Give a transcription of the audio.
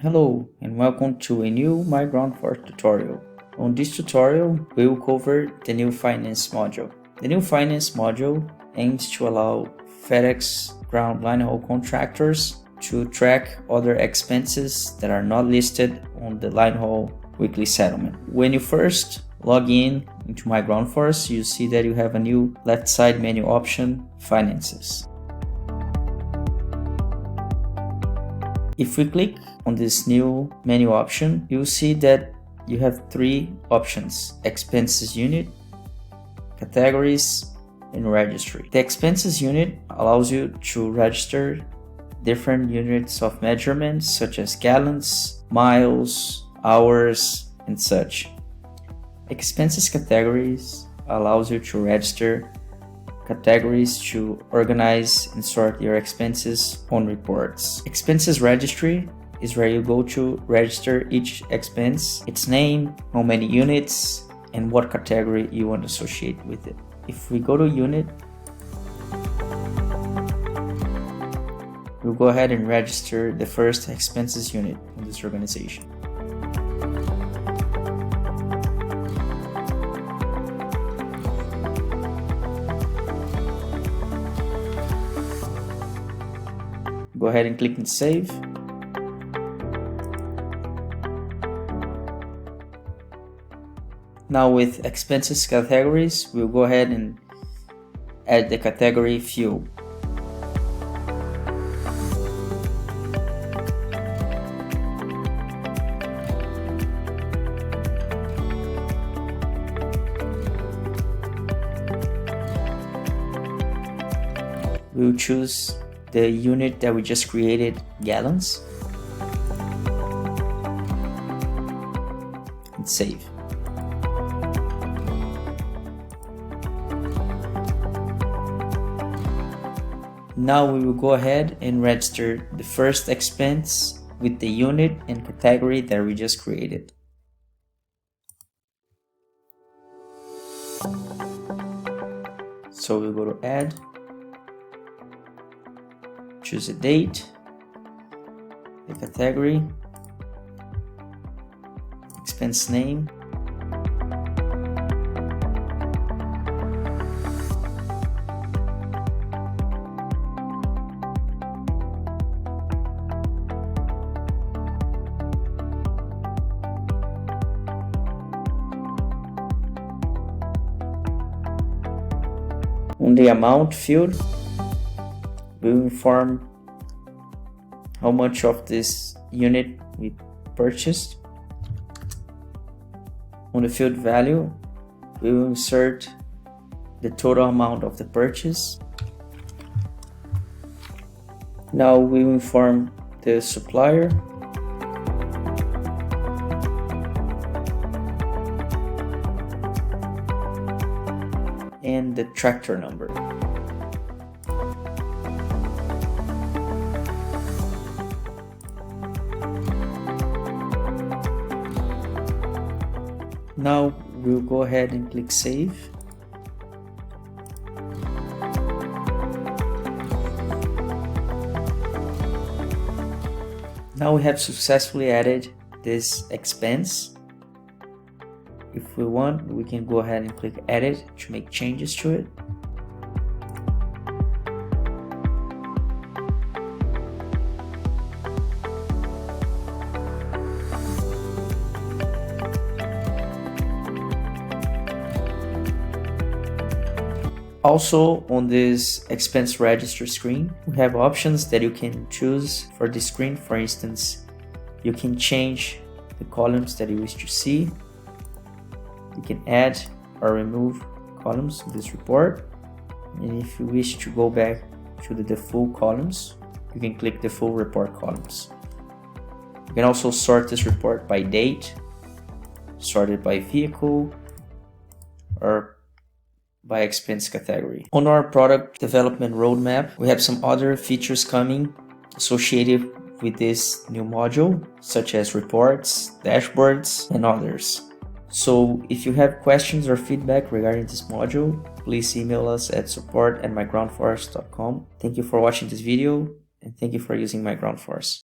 Hello and welcome to a new MyGroundForce tutorial. On this tutorial, we will cover the new finance module. The new finance module aims to allow FedEx ground line haul contractors to track other expenses that are not listed on the line haul weekly settlement. When you first log in into MyGroundForce, you see that you have a new left side menu option, Finances. If we click on this new menu option, you'll see that you have three options: expenses unit, categories, and registry. The expenses unit allows you to register different units of measurement such as gallons, miles, hours, and such. Expenses categories allows you to register categories to organize and sort your expenses on reports. Expenses registry is where you go to register each expense, its name, how many units, and what category you want to associate with it. If we go to unit, we'll go ahead and register the first expenses unit in this organization. Go ahead and click on save. Now with expenses categories, we'll go ahead and add the category fuel. We'll choose the unit that we just created, gallons, and save. Now we will go ahead and register the first expense with the unit and category that we just created. So we'll go to add, choose a date, the category, expense name, on the amount field, we will inform how much of this unit we purchased. On the field value, we will insert the total amount of the purchase. Now we will inform the supplier, and the tractor number. Now we'll go ahead and click save. Now we have successfully added this expense. If we want, we can go ahead and click edit to make changes to it. Also, on this expense register screen, we have options that you can choose for the screen. For instance, you can change the columns that you wish to see. You can add or remove columns in this report. And if you wish to go back to the default columns, you can click the full report columns. You can also sort this report by date, sort it by vehicle, or by expense category. On our product development roadmap, we have some other features coming associated with this new module, such as reports, dashboards, and others. So if you have questions or feedback regarding this module, please email us at support@mygroundforce.com. Thank you for watching this video, and thank you for using MyGroundForce.